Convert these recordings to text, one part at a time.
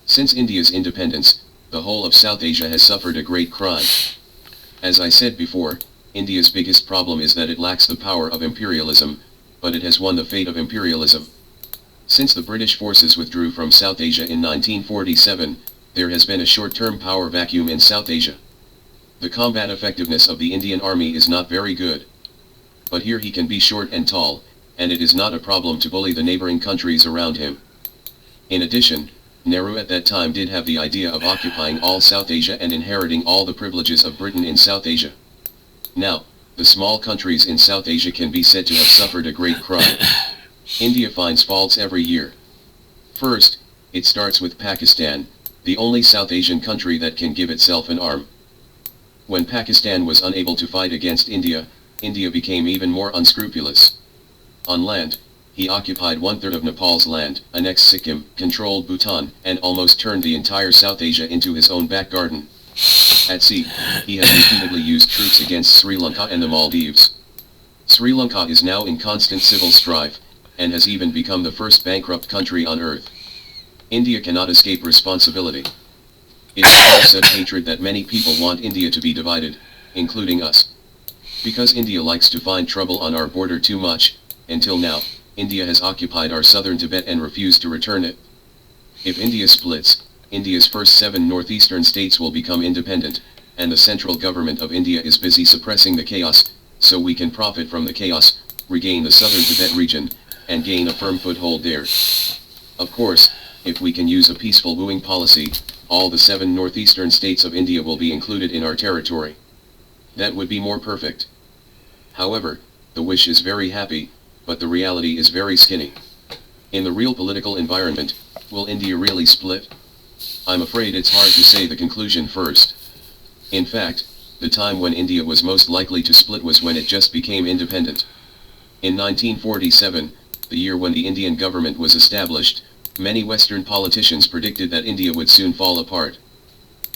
Since India's independence, the whole of South Asia has suffered a great crime. As I said before, India's biggest problem is that it lacks the power of imperialism, but it has won the fate of imperialism. Since the British forces withdrew from South Asia in 1947, there has been a short-term power vacuum in South Asia. The combat effectiveness of the Indian army is not very good. But here he can be short and tall, and it is not a problem to bully the neighboring countries around him. In addition, Nehru at that time did have the idea of occupying all South Asia and inheriting all the privileges of Britain in South Asia. Now, the small countries in South Asia can be said to have suffered a great crime. India finds faults every year. First, it starts with Pakistan, the only South Asian country that can give itself an arm. When Pakistan was unable to fight against India, India became even more unscrupulous. On land, he occupied one-third of Nepal's land, annexed Sikkim, controlled Bhutan, and almost turned the entire South Asia into his own back garden. At sea, he has repeatedly used troops against Sri Lanka and the Maldives. Sri Lanka is now in constant civil strife, and has even become the first bankrupt country on earth. India cannot escape responsibility. It is out of such hatred that many people want India to be divided, including us. Because India likes to find trouble on our border too much, until now, India has occupied our southern Tibet and refused to return it. If India splits, India's first 7 northeastern states will become independent, and the central government of India is busy suppressing the chaos, so we can profit from the chaos, regain the southern Tibet region, and gain a firm foothold there. Of course, if we can use a peaceful wooing policy, all the 7 northeastern states of India will be included in our territory. That would be more perfect. However, the wish is very happy, but the reality is very skinny. In the real political environment, will India really split? I'm afraid it's hard to say the conclusion first. In fact, the time when India was most likely to split was when it just became independent. In 1947, the year when the Indian government was established, many Western politicians predicted that India would soon fall apart.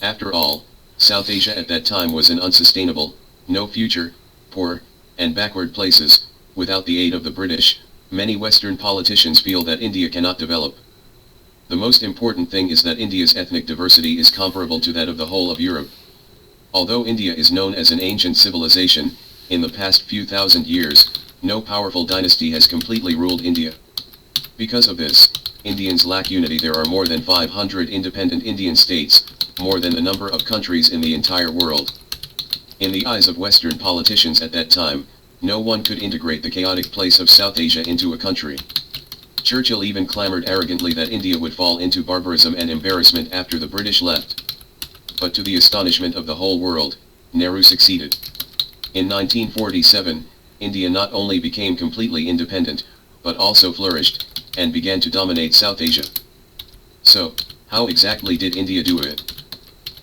After all, South Asia at that time was an unsustainable, no future, poor, and backward places. Without the aid of the British, many Western politicians feel that India cannot develop. The most important thing is that India's ethnic diversity is comparable to that of the whole of Europe. Although India is known as an ancient civilization, in the past few thousand years, no powerful dynasty has completely ruled India. Because of this, Indians lack unity. There are more than 500 independent Indian states, more than the number of countries in the entire world. In the eyes of Western politicians at that time, no one could integrate the chaotic place of South Asia into a country. Churchill even clamored arrogantly that India would fall into barbarism and embarrassment after the British left. But to the astonishment of the whole world, Nehru succeeded. In 1947, India not only became completely independent, but also flourished, and began to dominate South Asia. So, how exactly did India do it?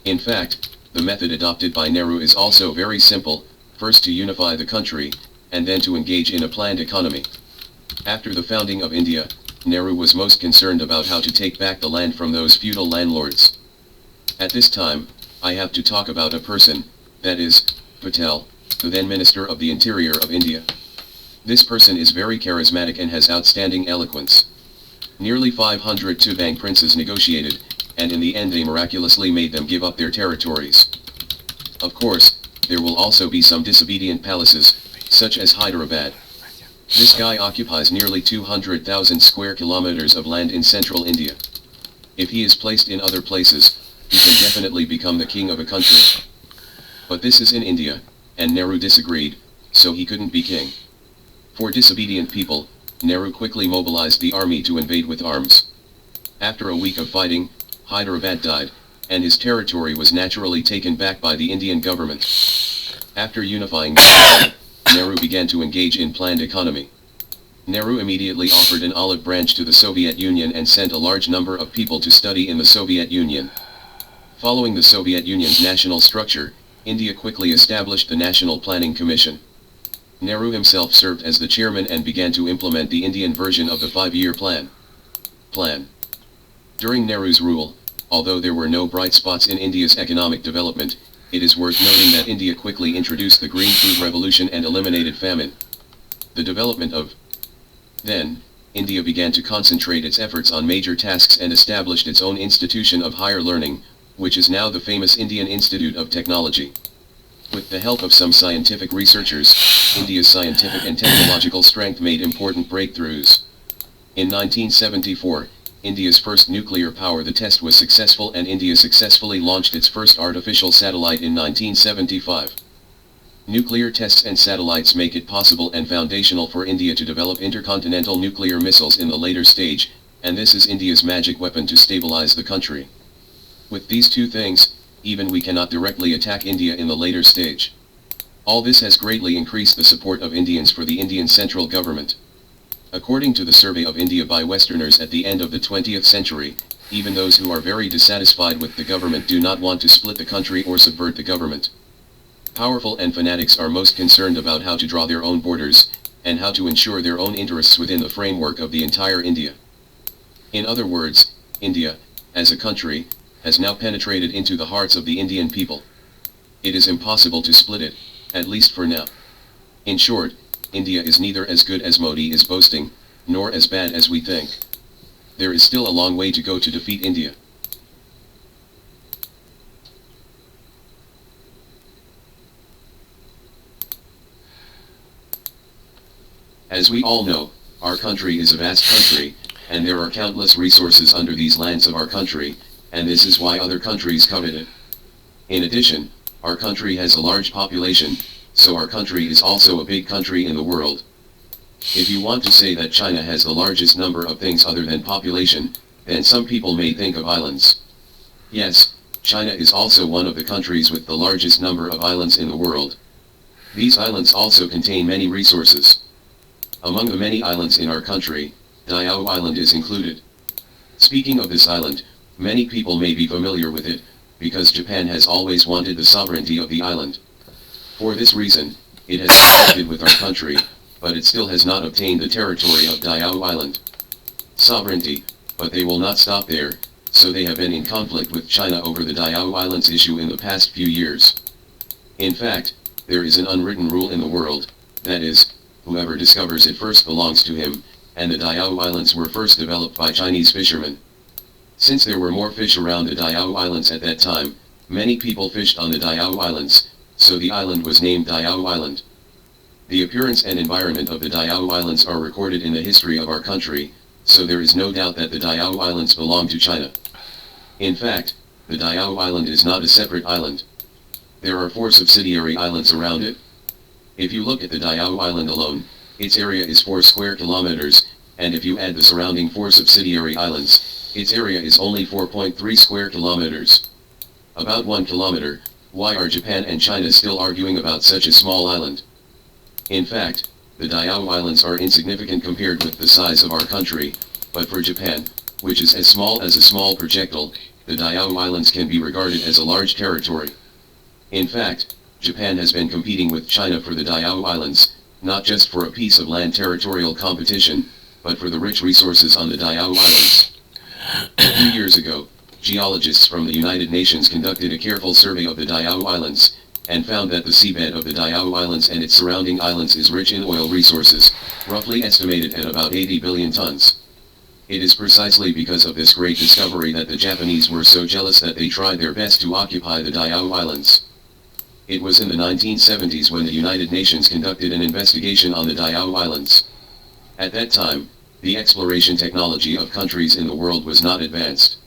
In fact, the method adopted by Nehru is also very simple, first to unify the country, and then to engage in a planned economy. After the founding of India, Nehru was most concerned about how to take back the land from those feudal landlords. At this time, I have to talk about a person, that is, Patel, the then Minister of the Interior of India. This person is very charismatic and has outstanding eloquence. Nearly 500 Tubang princes negotiated, and in the end they miraculously made them give up their territories. Of course, there will also be some disobedient palaces, such as Hyderabad. This guy occupies nearly 200,000 square kilometers of land in central India. If he is placed in other places, he can definitely become the king of a country. But this is in India, and Nehru disagreed, so he couldn't be king. For disobedient people, Nehru quickly mobilized the army to invade with arms. After a week of fighting, Hyderabad died, and his territory was naturally taken back by the Indian government. After unifying Nehru began to engage in planned economy. Nehru immediately offered an olive branch to the Soviet Union and sent a large number of people to study in the Soviet Union. Following the Soviet Union's national structure, India quickly established the National Planning Commission. Nehru himself served as the chairman and began to implement the Indian version of the 5-year plan. During Nehru's rule, although there were no bright spots in India's economic development, it is worth noting that India quickly introduced the Green Food Revolution and eliminated famine. The development of then India began to concentrate its efforts on major tasks and established its own institution of higher learning, which is now the famous Indian Institute of Technology. With the help of some scientific researchers, India's scientific and technological strength made important breakthroughs. In 1974, India's first nuclear power test was successful, and India successfully launched its first artificial satellite in 1975. Nuclear tests and satellites make it possible and foundational for India to develop intercontinental nuclear missiles in the later stage, and this is India's magic weapon to stabilize the country. With these two things, even we cannot directly attack India in the later stage. All this has greatly increased the support of Indians for the Indian central government. According to the survey of India by Westerners at the end of the 20th century, even those who are very dissatisfied with the government do not want to split the country or subvert the government. Powerful and fanatics are most concerned about how to draw their own borders, and how to ensure their own interests within the framework of the entire India. In other words, India, as a country, has now penetrated into the hearts of the Indian people. It is impossible to split it, at least for now. In short, India is neither as good as Modi is boasting, nor as bad as we think. There is still a long way to go to defeat India. As we all know, our country is a vast country, and there are countless resources under these lands of our country, and this is why other countries covet it. In addition, our country has a large population, so our country is also a big country in the world. If you want to say that China has the largest number of things other than population, then some people may think of islands. Yes, China is also one of the countries with the largest number of islands in the world. These islands also contain many resources. Among the many islands in our country, Diao Island is included. Speaking of this island, many people may be familiar with it, because Japan has always wanted the sovereignty of the island. For this reason, it has connected with our country, but it still has not obtained the territory of Diao Island. Sovereignty, but they will not stop there, so they have been in conflict with China over the Diao Islands issue in the past few years. In fact, there is an unwritten rule in the world, that is, whoever discovers it first belongs to him, and the Diao Islands were first developed by Chinese fishermen. Since there were more fish around the Diao Islands at that time, many people fished on the Diao Islands, so the island was named Diao Island. The appearance and environment of the Diao Islands are recorded in the history of our country, so there is no doubt that the Diao Islands belong to China. In fact, the Diao Island is not a separate island. There are 4 subsidiary islands around it. If you look at the Diao Island alone, its area is 4 square kilometers, and if you add the surrounding 4 subsidiary islands, its area is only 4.3 square kilometers. About 1 kilometer. Why are Japan and China still arguing about such a small island? In fact, the Diao Islands are insignificant compared with the size of our country, but for Japan, which is as small as a small projectile, the Diao Islands can be regarded as a large territory. In fact, Japan has been competing with China for the Diao Islands, not just for a piece of land territorial competition, but for the rich resources on the Diao Islands. A few years ago, geologists from the United Nations conducted a careful survey of the Diao Islands, and found that the seabed of the Diao Islands and its surrounding islands is rich in oil resources, roughly estimated at about 80 billion tons. It is precisely because of this great discovery that the Japanese were so jealous that they tried their best to occupy the Diao Islands. It was in the 1970s when the United Nations conducted an investigation on the Diao Islands. At that time, the exploration technology of countries in the world was not advanced.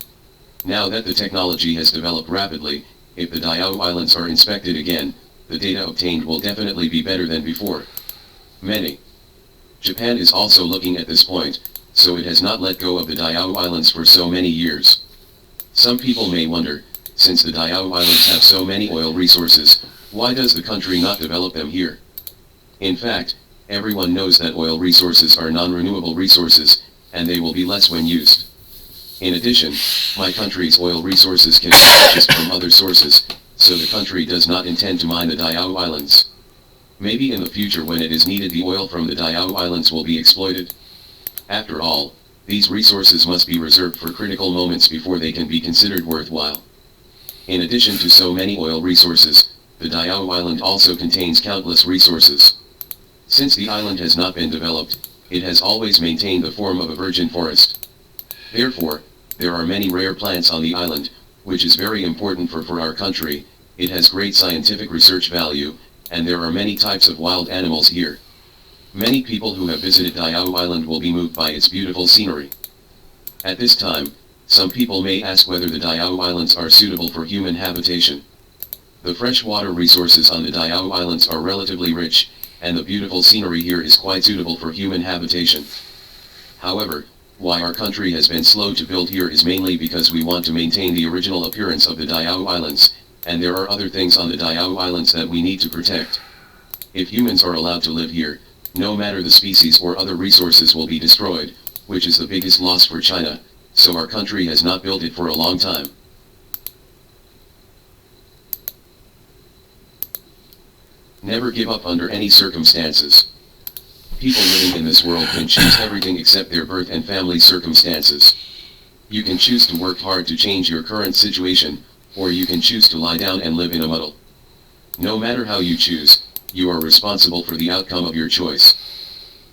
Now that the technology has developed rapidly, if the Diao Islands are inspected again, the data obtained will definitely be better than before. Japan is also looking at this point, so it has not let go of the Diao Islands for so many years. Some people may wonder, since the Diao Islands have so many oil resources, why does the country not develop them here? In fact, everyone knows that oil resources are non-renewable resources, and they will be less when used. In addition, my country's oil resources can be purchased from other sources, so the country does not intend to mine the Diao Islands. Maybe in the future when it is needed the oil from the Diao Islands will be exploited. After all, these resources must be reserved for critical moments before they can be considered worthwhile. In addition to so many oil resources, the Diao Island also contains countless resources. Since the island has not been developed, it has always maintained the form of a virgin forest. Therefore, there are many rare plants on the island, which is very important for our country. It has great scientific research value, and there are many types of wild animals here. Many people who have visited Diao Island will be moved by its beautiful scenery. At this time, some people may ask whether the Diao Islands are suitable for human habitation. The freshwater resources on the Diao Islands are relatively rich, and the beautiful scenery here is quite suitable for human habitation. However, why our country has been slow to build here is mainly because we want to maintain the original appearance of the Diao Islands, and there are other things on the Diao Islands that we need to protect. If humans are allowed to live here, no matter the species or other resources will be destroyed, which is the biggest loss for China, so our country has not built it for a long time. Never give up under any circumstances. People living in this world can choose everything except their birth and family circumstances. You can choose to work hard to change your current situation, or you can choose to lie down and live in a muddle. No matter how you choose, you are responsible for the outcome of your choice.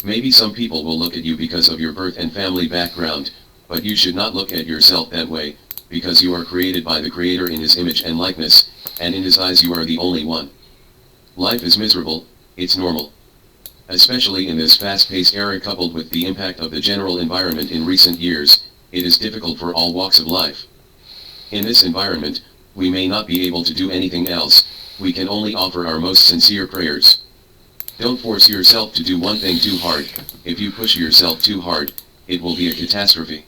Maybe some people will look at you because of your birth and family background, but you should not look at yourself that way, because you are created by the Creator in His image and likeness, and in His eyes you are the only one. Life is miserable, it's normal. Especially in this fast-paced era coupled with the impact of the general environment in recent years, it is difficult for all walks of life. In this environment, we may not be able to do anything else, we can only offer our most sincere prayers. Don't force yourself to do one thing too hard. If you push yourself too hard, it will be a catastrophe.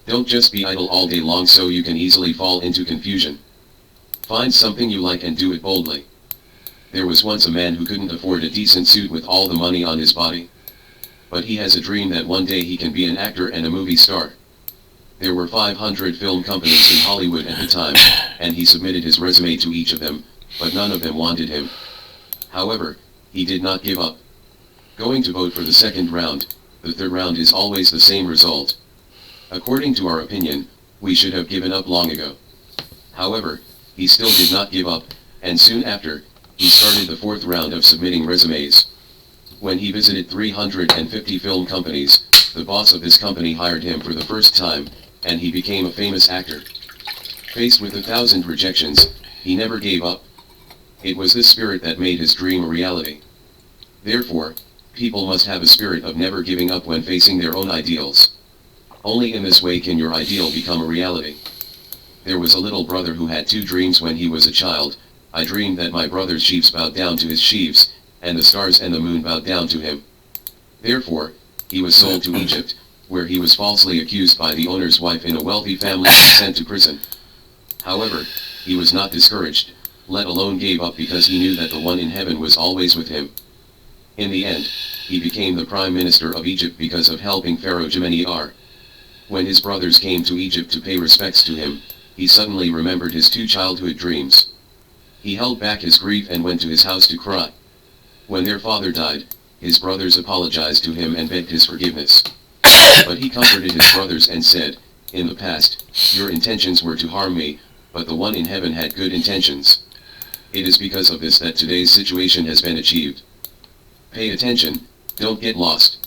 Don't just be idle all day long so you can easily fall into confusion. Find something you like and do it boldly. There was once a man who couldn't afford a decent suit with all the money on his body. But he has a dream that one day he can be an actor and a movie star. There were 500 film companies in Hollywood at the time, and he submitted his resume to each of them, but none of them wanted him. However, he did not give up. Going to vote for the second round, the third round is always the same result. According to our opinion, we should have given up long ago. However, he still did not give up, and soon after, he started the fourth round of submitting resumes. When he visited 350 film companies, the boss of his company hired him for the first time, and he became a famous actor. Faced with 1,000 rejections, he never gave up. It was this spirit that made his dream a reality. Therefore, people must have a spirit of never giving up when facing their own ideals. Only in this way can your ideal become a reality. There was a little brother who had two dreams when he was a child. I dreamed that my brother's sheaves bowed down to his sheaves, and the stars and the moon bowed down to him. Therefore, he was sold to Egypt, where he was falsely accused by the owner's wife in a wealthy family and sent to prison. However, he was not discouraged, let alone gave up because he knew that the one in heaven was always with him. In the end, he became the prime minister of Egypt because of helping Pharaoh Djemeniar. When his brothers came to Egypt to pay respects to him, he suddenly remembered his two childhood dreams. He held back his grief and went to his house to cry. When their father died, his brothers apologized to him and begged his forgiveness. But he comforted his brothers and said, "In the past, your intentions were to harm me, but the one in heaven had good intentions. It is because of this that today's situation has been achieved." Pay attention, don't get lost.